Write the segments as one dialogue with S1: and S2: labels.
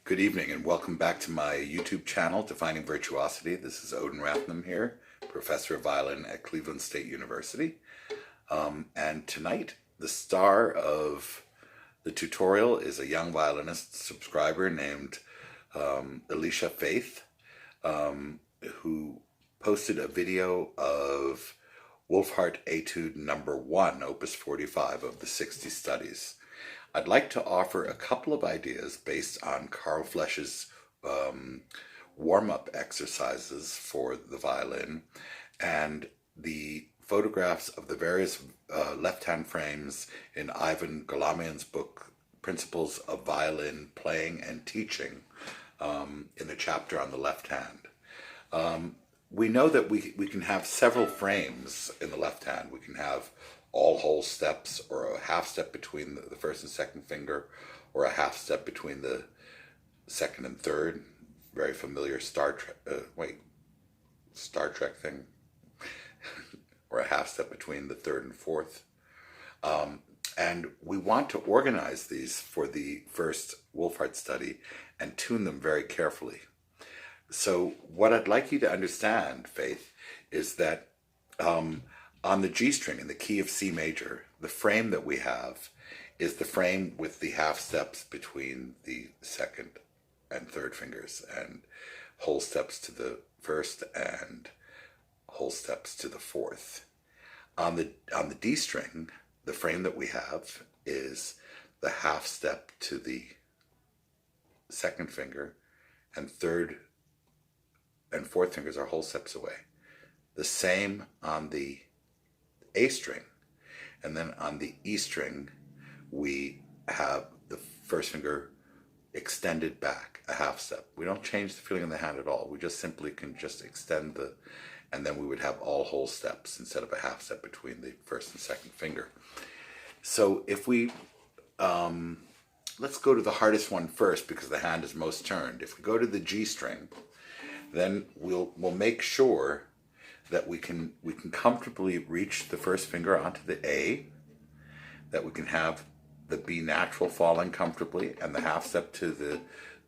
S1: Good evening and welcome back to my YouTube channel, Defining Virtuosity. This is Odin Rathnam here, professor of violin at Cleveland State University. And tonight, the star of the tutorial is a young violinist subscriber named Alisha Faith, who posted a video of Wohlfahrt Etude number 1, opus 45 of the 60 studies. I'd like to offer a couple of ideas based on Carl Flesch's warm-up exercises for the violin and the photographs of the various left-hand frames in Ivan Golamian's book, Principles of Violin Playing and Teaching, in the chapter on the left hand. We know that we can have several frames in the left hand. We can have all whole steps, or a half step between the first and second finger, or a half step between the second and third. Very familiar Star Trek thing. Or a half step between the third and fourth. And we want to organize these for the first Wohlfahrt study and tune them very carefully. So what I'd like you to understand, Faith, is that on the G string in the key of C major, the frame that we have is the frame with the half steps between the second and third fingers, and whole steps to the first and whole steps to the fourth. On the D string, the frame that we have is the half step to the second finger, and third and fourth fingers are whole steps away. The same on the A string, and then on the E string we have the first finger extended back a half step. We don't change the feeling in the hand at all. We just simply can just extend and then we would have all whole steps instead of a half step between the first and second finger. So if we let's go to the hardest one first, because the hand is most turned. If we go to the G string, then we'll make sure that we can comfortably reach the first finger onto the A, that we can have the B natural falling comfortably, and the half step to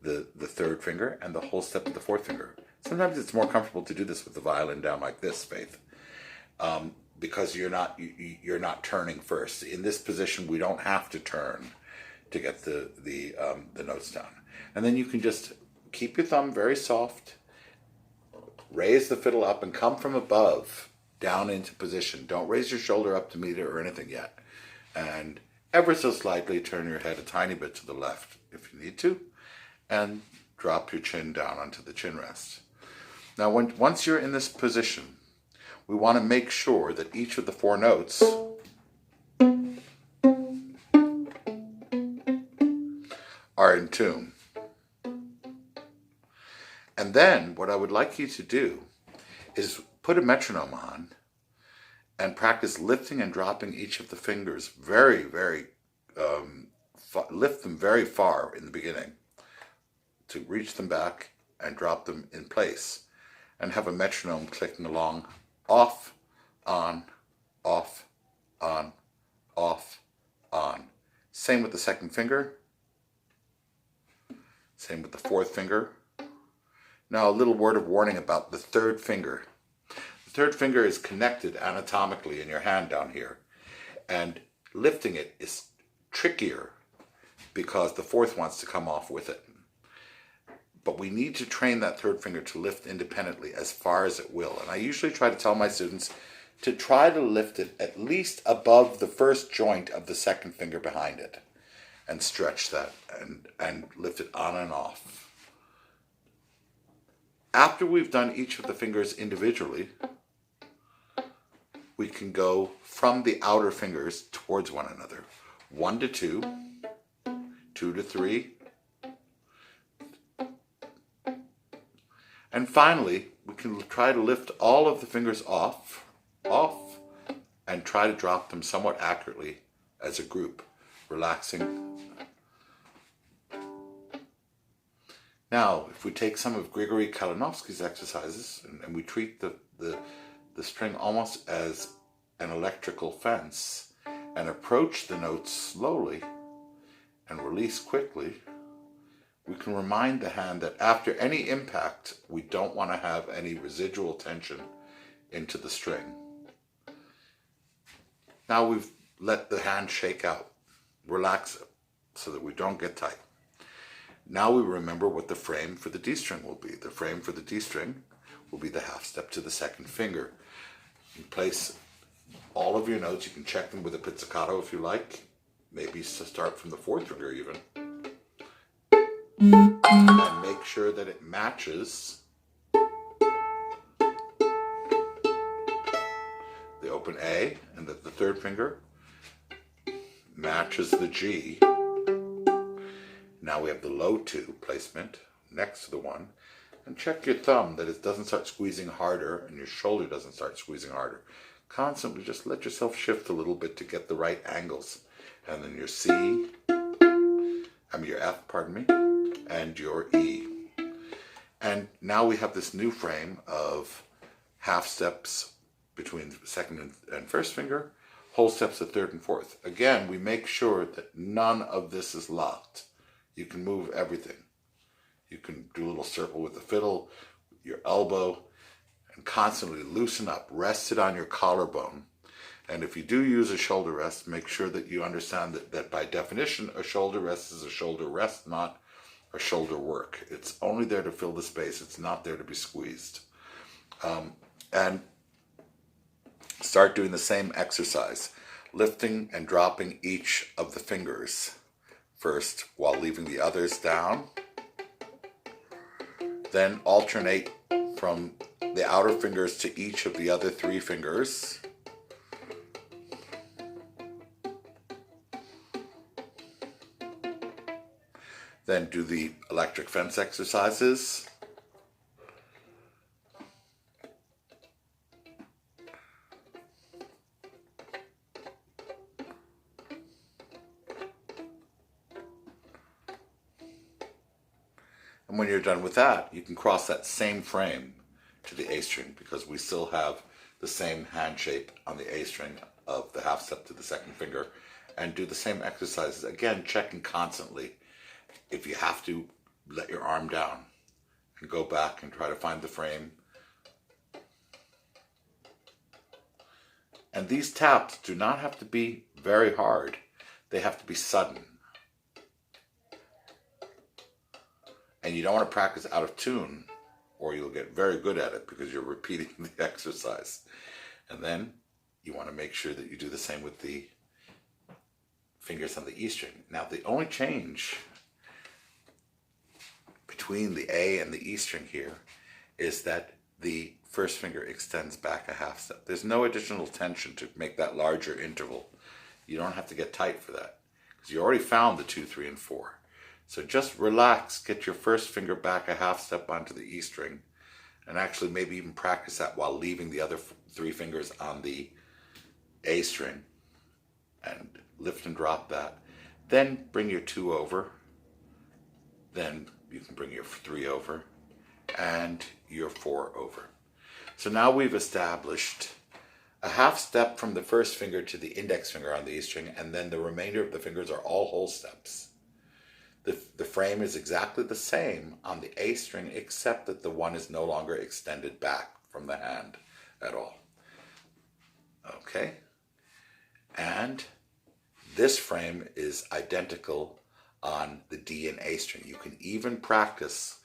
S1: the third finger, and the whole step to the fourth finger. Sometimes it's more comfortable to do this with the violin down like this, Faith, because you're not turning first. In this position, we don't have to turn to get the notes down, and then you can just keep your thumb very soft. Raise the fiddle up and come from above down into position. Don't raise your shoulder up to meet it or anything yet. And ever so slightly turn your head a tiny bit to the left if you need to, and drop your chin down onto the chin rest. Now once you're in this position, we want to make sure that each of the four notes are in tune. And then what I would like you to do is put a metronome on and practice lifting and dropping each of the fingers very, very, lift them very far in the beginning to reach them back and drop them in place, and have a metronome clicking along, off, on, off, on, off, on. Same with the second finger, same with the fourth finger. Now, a little word of warning about the third finger. The third finger is connected anatomically in your hand down here, and lifting it is trickier because the fourth wants to come off with it. But we need to train that third finger to lift independently as far as it will. And I usually try to tell my students to try to lift it at least above the first joint of the second finger behind it, and stretch that and lift it on and off. After we've done each of the fingers individually, we can go from the outer fingers towards one another. 1 to 2, 2 to 3, and finally we can try to lift all of the fingers off, and try to drop them somewhat accurately as a group, relaxing. Now, if we take some of Grigory Kalinovsky's exercises and we treat the string almost as an electrical fence and approach the notes slowly and release quickly, we can remind the hand that after any impact, we don't want to have any residual tension into the string. Now we've let the hand shake out, relax it so that we don't get tight. Now we remember what the frame for the D string will be. The frame for the D string will be the half step to the second finger. You place all of your notes. You can check them with a pizzicato if you like. Maybe start from the fourth finger even. And make sure that it matches the open A, and that the third finger matches the G. Now we have the low 2 placement next to the 1. And check your thumb that it doesn't start squeezing harder and your shoulder doesn't start squeezing harder. Constantly just let yourself shift a little bit to get the right angles. And then your your F, pardon me, and your E. And now we have this new frame of half steps between second and first finger, whole steps at third and fourth. Again, we make sure that none of this is locked. You can move everything. You can do a little circle with the fiddle, your elbow, and constantly loosen up. Rest it on your collarbone. And if you do use a shoulder rest, make sure that you understand that by definition, a shoulder rest is a shoulder rest, not a shoulder work. It's only there to fill the space. It's not there to be squeezed. And start doing the same exercise, lifting and dropping each of the fingers first while leaving the others down. Then alternate from the outer fingers to each of the other 3 fingers. Then do the electric fence exercises. And when you're done with that, you can cross that same frame to the A string, because we still have the same hand shape on the A string of the half step to the second finger, and do the same exercises. Again, checking constantly. If you have to, let your arm down and go back and try to find the frame. And these taps do not have to be very hard. They have to be sudden. And you don't want to practice out of tune, or you'll get very good at it because you're repeating the exercise. And then you want to make sure that you do the same with the fingers on the E string. Now, the only change between the A and the E string here is that the first finger extends back a half step. There's no additional tension to make that larger interval. You don't have to get tight for that, because you already found the 2, 3, and 4. So just relax, get your first finger back a half step onto the E string, and actually maybe even practice that while leaving the other 3 fingers on the A string, and lift and drop that. Then bring your 2 over, then you can bring your 3 over, and your 4 over. So now we've established a half step from the first finger to the index finger on the E string, and then the remainder of the fingers are all whole steps. The frame is exactly the same on the A string, except that the 1 is no longer extended back from the hand at all. Okay? And this frame is identical on the D and A string. You can even practice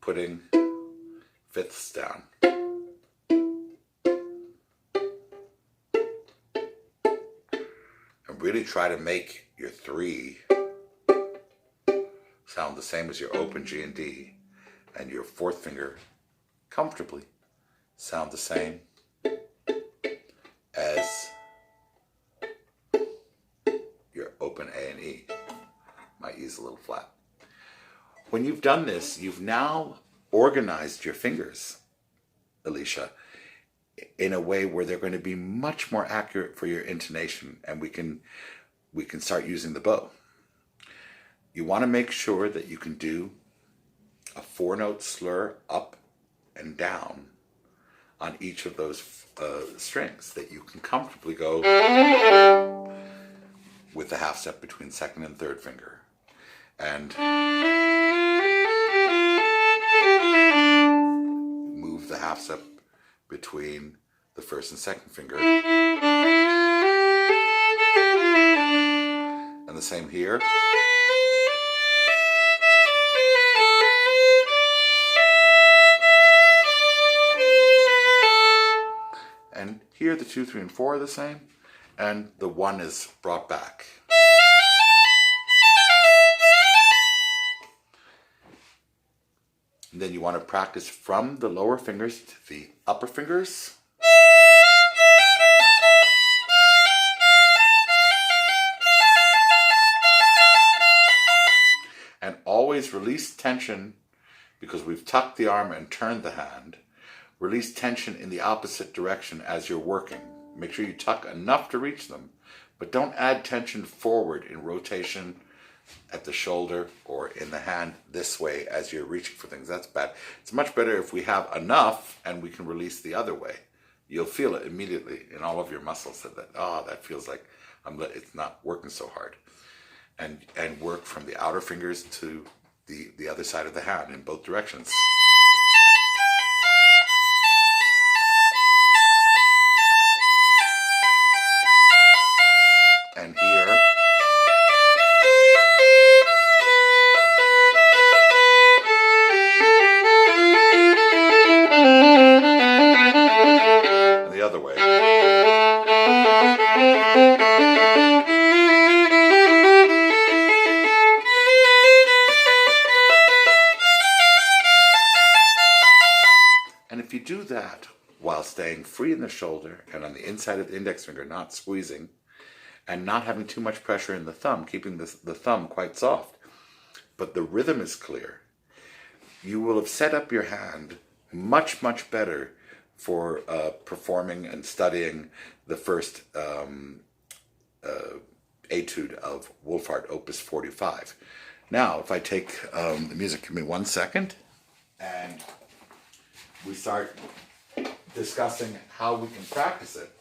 S1: putting fifths down. And really try to make your 3 sound the same as your open G and D, and your 4th finger comfortably sound the same as your open A and E. My E's a little flat. When you've done this, you've now organized your fingers, Alisha, in a way where they're going to be much more accurate for your intonation, and we can start using the bow. You want to make sure that you can do a 4-note slur up and down on each of those strings, that you can comfortably go with the half step between second and third finger. and move the half step between the first and second finger. And the same here. And here the 2, 3, and 4 are the same, and the 1 is brought back. And then you want to practice from the lower fingers to the upper fingers. And always release tension, because we've tucked the arm and turned the hand. Release tension in the opposite direction as you're working. Make sure you tuck enough to reach them, but don't add tension forward in rotation at the shoulder or in the hand this way as you're reaching for things. That's bad. It's much better if we have enough and we can release the other way. You'll feel it immediately in all of your muscles that feels like it's not working so hard. And work from the outer fingers to the other side of the hand in both directions. And here. And the other way. And if you do that while staying free in the shoulder and on the inside of the index finger, not squeezing, and not having too much pressure in the thumb, keeping the thumb quite soft, but the rhythm is clear, you will have set up your hand much, much better for performing and studying the first etude of Wohlfahrt, Opus 45. Now, if I take the music, give me 1 second, and we start discussing how we can practice it.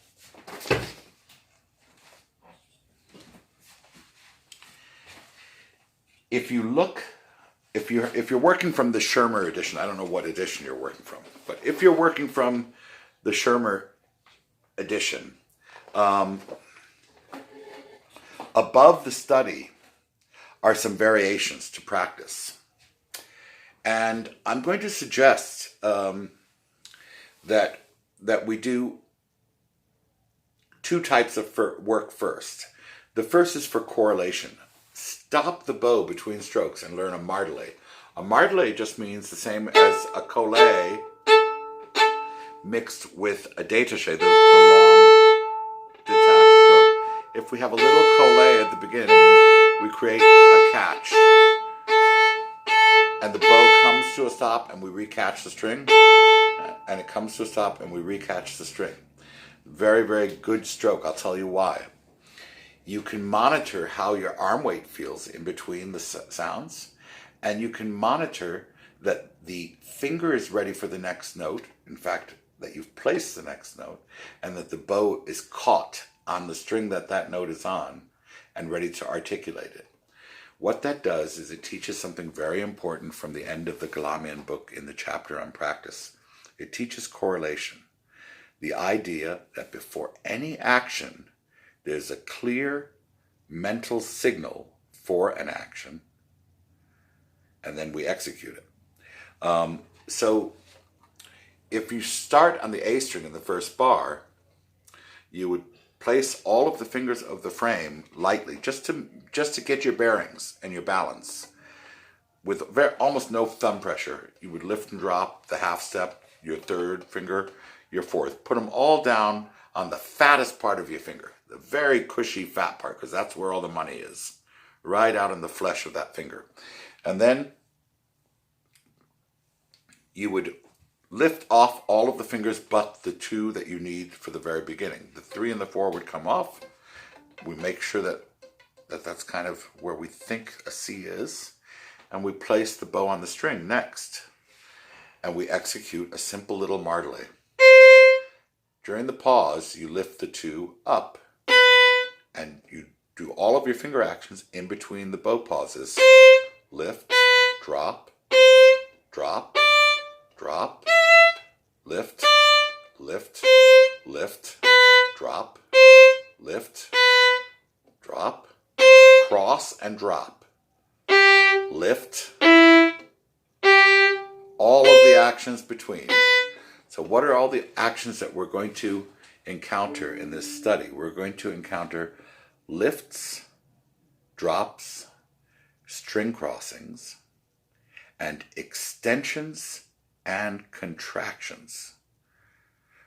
S1: If you look, if you're working from the Schirmer edition, I don't know what edition you're working from, but if you're working from the Schirmer edition, above the study are some variations to practice. And I'm going to suggest that we do 2 types of work first. The first is for correlation. Stop the bow between strokes and learn a martelé. A martelé just means the same as a collé mixed with a détaché, the long detached stroke. If we have a little collé at the beginning, we create a catch. And the bow comes to a stop and we recatch the string. And it comes to a stop and we recatch the string. Very, very good stroke. I'll tell you why. You can monitor how your arm weight feels in between the sounds, and you can monitor that the finger is ready for the next note, in fact, that you've placed the next note, and that the bow is caught on the string that note is on and ready to articulate it. What that does is it teaches something very important from the end of the Galamian book in the chapter on practice. It teaches correlation. The idea that before any action, there's a clear mental signal for an action, and then we execute it. So if you start on the A string in the first bar, you would place all of the fingers of the frame lightly, just to get your bearings and your balance. With almost no thumb pressure, you would lift and drop the half step, your third finger, your fourth. Put them all down on the fattest part of your finger, the very cushy fat part, because that's where all the money is, right out in the flesh of that finger. And then you would lift off all of the fingers but the 2 that you need for the very beginning. The 3 and the 4 would come off. We make sure that's kind of where we think a C is. And we place the bow on the string next. And we execute a simple little martelé. During the pause, you lift the 2 up. And you do all of your finger actions in between the bow pauses lift, drop, drop, drop, lift, lift, lift, drop, lift, drop, cross and drop, lift, all of the actions between. So what are all the actions that we're going to encounter in this study? We're going to encounter lifts, drops, string crossings, and extensions and contractions.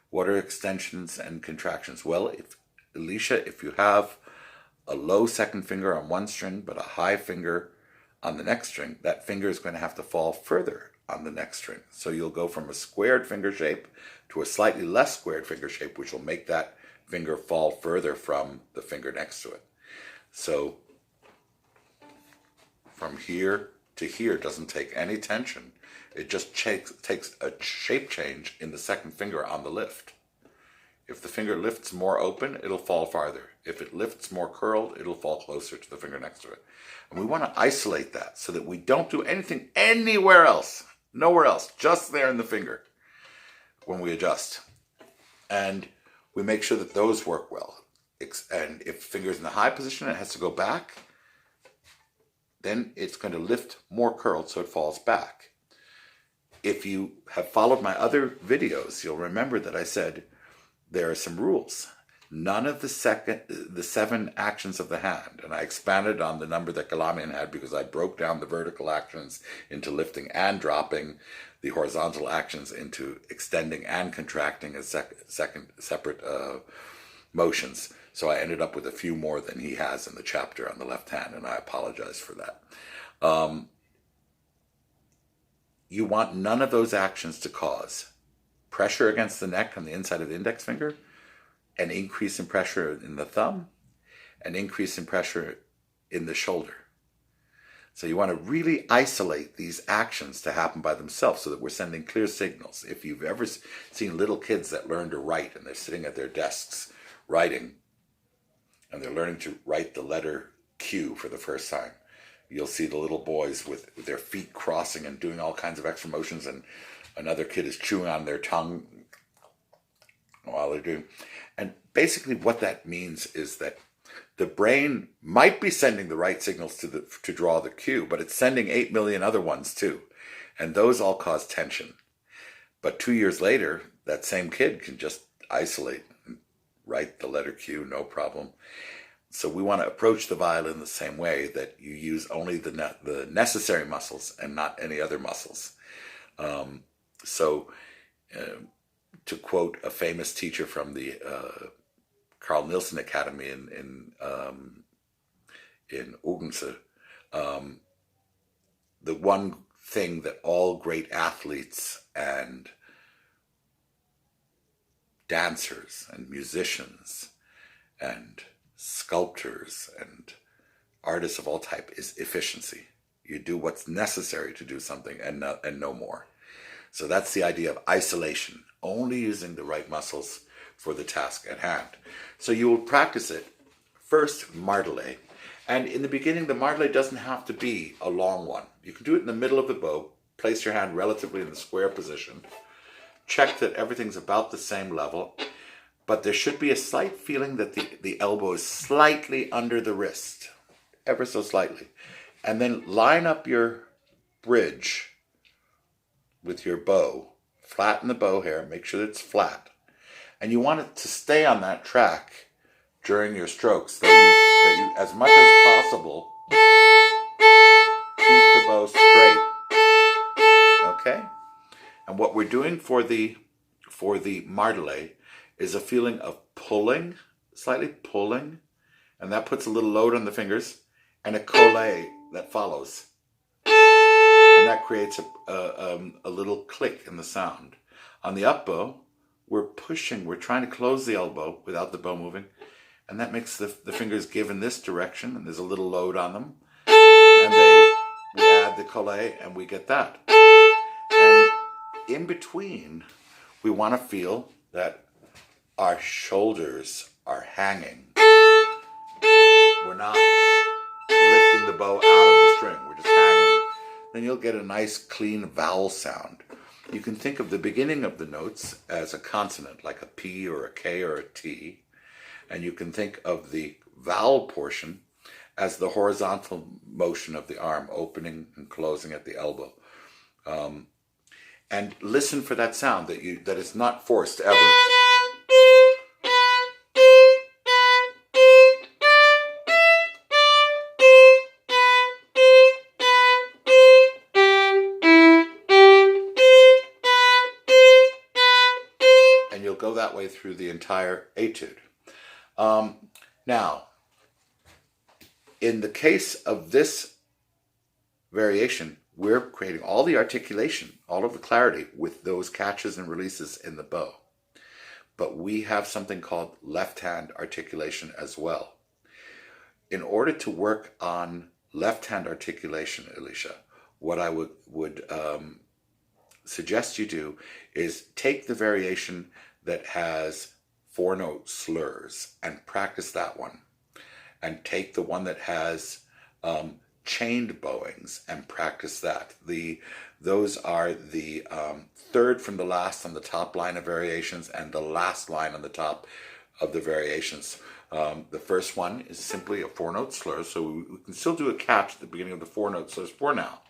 S1: What are extensions and contractions? Well, Alisha, if you have a low second finger on one string but a high finger on the next string, that finger is going to have to fall further on the next string. So you'll go from a squared finger shape to a slightly less squared finger shape, which will make that finger fall further from the finger next to it. So from here to here doesn't take any tension. It just takes a shape change in the second finger on the lift. If the finger lifts more open, it'll fall farther. If it lifts more curled, it'll fall closer to the finger next to it. And we want to isolate that so that we don't do anything anywhere else, nowhere else, just there in the finger when we adjust. And we make sure that those work well. And if the finger's in the high position, it has to go back, then it's going to lift more curled so it falls back. If you have followed my other videos, you'll remember that I said there are some rules. None of the 7 actions of the hand, and I expanded on the number that Galamian had because I broke down the vertical actions into lifting and dropping, the horizontal actions into extending and contracting as separate motions. So I ended up with a few more than he has in the chapter on the left hand, and I apologize for that. You want none of those actions to cause pressure against the neck on the inside of the index finger, an increase in pressure in the thumb, an increase in pressure in the shoulder. So you want to really isolate these actions to happen by themselves so that we're sending clear signals. If you've ever seen little kids that learn to write and they're sitting at their desks writing and they're learning to write the letter Q for the first time, you'll see the little boys with their feet crossing and doing all kinds of extra motions, and another kid is chewing on their tongue while they're doing. And basically what that means is that the brain might be sending the right signals to draw the cue, but it's sending 8 million other ones too. And those all cause tension. But 2 years later, that same kid can just isolate and write the letter Q, no problem. So we want to approach the violin the same way, that you use only the necessary muscles and not any other muscles. To quote a famous teacher from the Carl Nielsen Academy in Odense, the one thing that all great athletes and dancers and musicians and sculptors and artists of all type is efficiency. You do what's necessary to do something and no more. So that's the idea of isolation, only using the right muscles for the task at hand. So you will practice it first, martelé. And in the beginning, the martelé doesn't have to be a long one. You can do it in the middle of the bow, place your hand relatively in the square position, check that everything's about the same level, but there should be a slight feeling that the elbow is slightly under the wrist, ever so slightly. And then line up your bridge with your bow, flatten the bow hair, make sure that it's flat. And you want it to stay on that track during your strokes, that you as much as possible, keep the bow straight. Okay? And what we're doing for the martelé is a feeling of pulling, slightly pulling, and that puts a little load on the fingers, and a collé that follows. And that creates a little click in the sound. On the up bow, we're trying to close the elbow without the bow moving, and that makes the fingers give in this direction, and there's a little load on them, and we add the collé, and we get that. And in between, we want to feel that our shoulders are hanging. We're not lifting the bow out of the string, we're just hanging. then you'll get a nice clean vowel sound. You can think of the beginning of the notes as a consonant, like a P or a K or a T, and you can think of the vowel portion as the horizontal motion of the arm, opening and closing at the elbow. And listen for that sound that is not forced ever. And you'll go that way through the entire etude. Now, in the case of this variation, we're creating all the articulation, all of the clarity with those catches and releases in the bow. But we have something called left-hand articulation as well. In order to work on left-hand articulation, Alisha, what I would suggest you do is take the variation that has 4-note slurs and practice that one. And take the one that has chained bowings and practice that. Those are the third from the last on the top line of variations and the last line on the top of the variations. The first one is simply a 4-note slur, so we can still do a catch at the beginning of the 4-note slurs for now.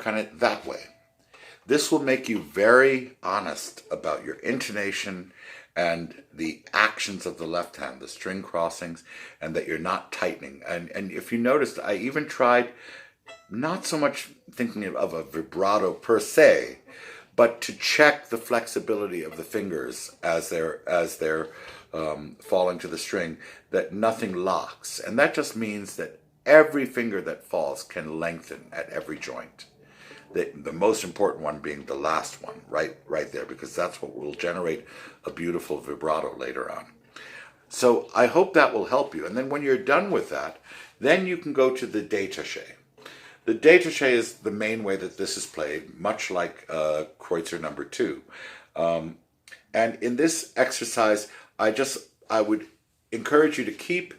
S1: On it that way. This will make you very honest about your intonation and the actions of the left hand, the string crossings, and that you're not tightening. And if you noticed, I even tried not so much thinking of a vibrato per se, but to check the flexibility of the fingers as they're falling to the string, that nothing locks. And that just means that every finger that falls can lengthen at every joint. The most important one being the last one, right there, because that's what will generate a beautiful vibrato later on. So I hope that will help you. And then when you're done with that, then you can go to the détaché. The détaché is the main way that this is played, much like Kreutzer number 2. And in this exercise, I would encourage you to keep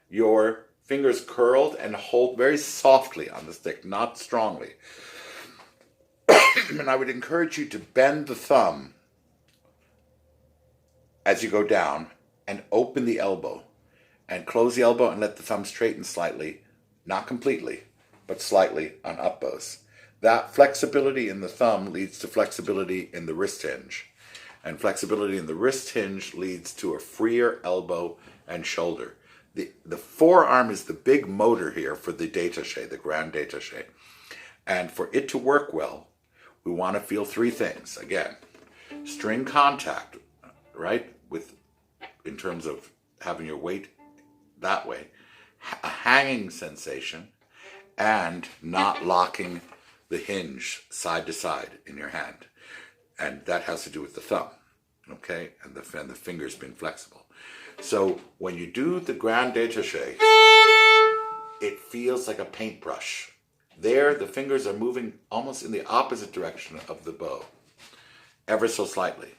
S1: your fingers curled and hold very softly on the stick, not strongly. And I would encourage you to bend the thumb as you go down and open the elbow and close the elbow and let the thumb straighten slightly, not completely, but slightly on up bows. That flexibility in the thumb leads to flexibility in the wrist hinge. And flexibility in the wrist hinge leads to a freer elbow and shoulder. The forearm is the big motor here for the détaché, the grand détaché. And for it to work well, we want to feel 3 things. Again, string contact, right? In terms of having your weight that way, a hanging sensation, and not locking the hinge side to side in your hand. And that has to do with the thumb, okay? And the fingers being flexible. So when you do the grand détaché, it feels like a paintbrush. There, the fingers are moving almost in the opposite direction of the bow, ever so slightly.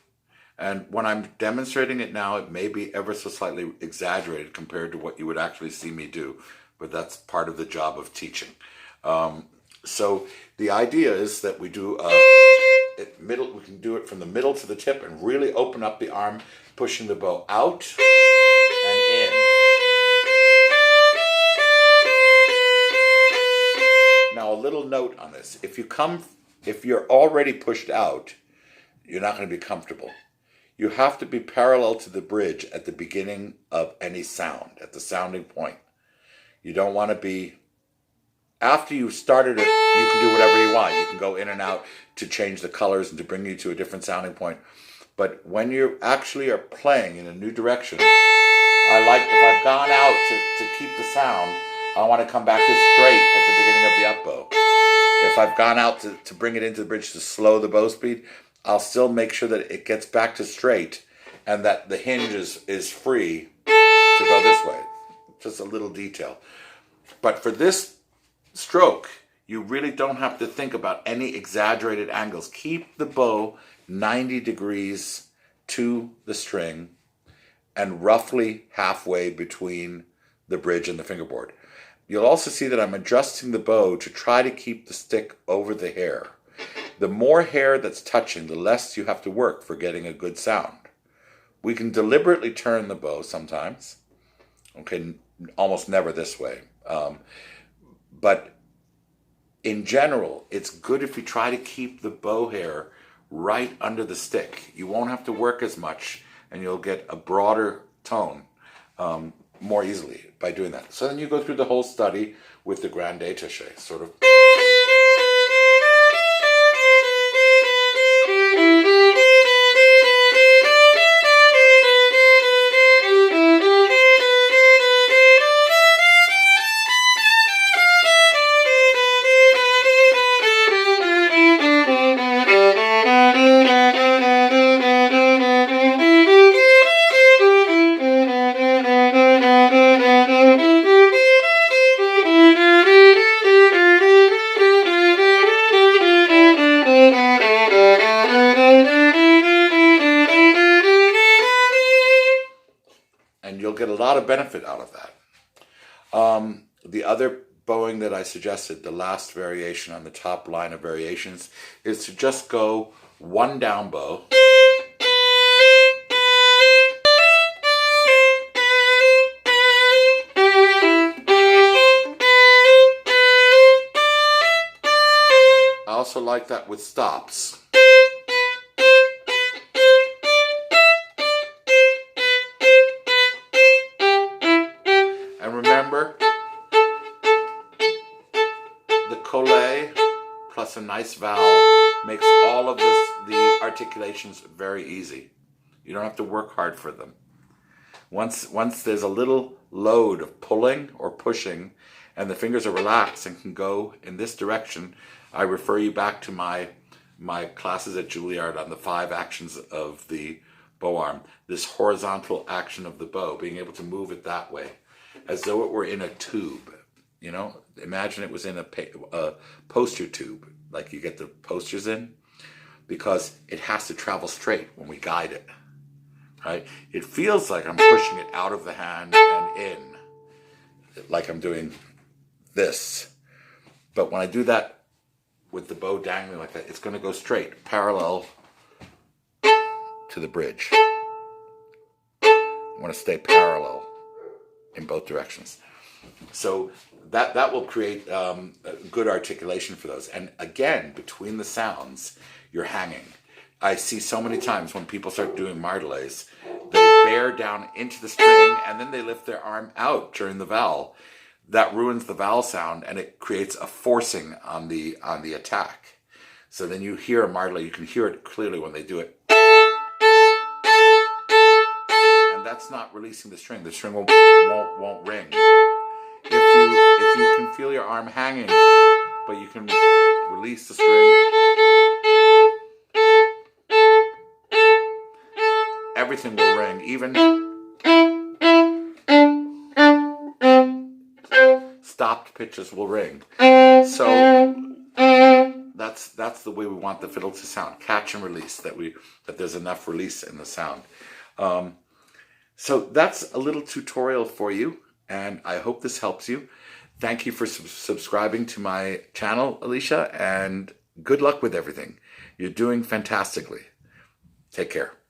S1: And when I'm demonstrating it now, it may be ever so slightly exaggerated compared to what you would actually see me do, but that's part of the job of teaching. So the idea is that we do we can do it from the middle to the tip and really open up the arm, pushing the bow out and in. Now a little note on this. If you're already pushed out, you're not going to be comfortable. You have to be parallel to the bridge at the beginning of any sound, at the sounding point. You don't want to be, after you've started it, you can do whatever you want. You can go in and out to change the colors and to bring you to a different sounding point. But when you actually are playing in a new direction, I like, if I've gone out to keep the sound, I want to come back to straight at the beginning of the up bow. If I've gone out to bring it into the bridge to slow the bow speed, I'll still make sure that it gets back to straight and that the hinge is free to go this way. Just a little detail. But for this stroke, you really don't have to think about any exaggerated angles. Keep the bow 90 degrees to the string and roughly halfway between the bridge and the fingerboard. You'll also see that I'm adjusting the bow to try to keep the stick over the hair. The more hair that's touching, the less you have to work for getting a good sound. We can deliberately turn the bow sometimes. Okay, almost never this way. But in general, it's good if you try to keep the bow hair right under the stick. You won't have to work as much and you'll get a broader tone more easily by doing that. So then you go through the whole study with the grand détaché, sort of. You'll get a lot of benefit out of that. The other bowing that I suggested, the last variation on the top line of variations, is to just go one down bow. I also like that with stops. Remember, the collet plus a nice vowel makes all of the articulations very easy. You don't have to work hard for them. Once there's a little load of pulling or pushing and the fingers are relaxed and can go in this direction, I refer you back to my classes at Juilliard on the 5 actions of the bow arm. This horizontal action of the bow, being able to move it that way, as though it were in a tube, you know? Imagine it was in a poster tube, like you get the posters in, because it has to travel straight when we guide it, right? It feels like I'm pushing it out of the hand and in, like I'm doing this. But when I do that with the bow dangling like that, it's going to go straight, parallel to the bridge. I want to stay parallel in both directions. So that will create a good articulation for those. And again, between the sounds, you're hanging. I see so many times when people start doing martelets, they bear down into the string and then they lift their arm out during the vowel. That ruins the vowel sound and it creates a forcing on the attack. So then you hear a martelet, you can hear it clearly when they do it. That's not releasing the string. The string won't ring. If you can feel your arm hanging, but you can release the string, everything will ring. Even stopped pitches will ring. So That's the way we want the fiddle to sound. Catch and release, that there's enough release in the sound. So that's a little tutorial for you, and I hope this helps you. Thank you for subscribing to my channel, Alisha, and good luck with everything. You're doing fantastically. Take care.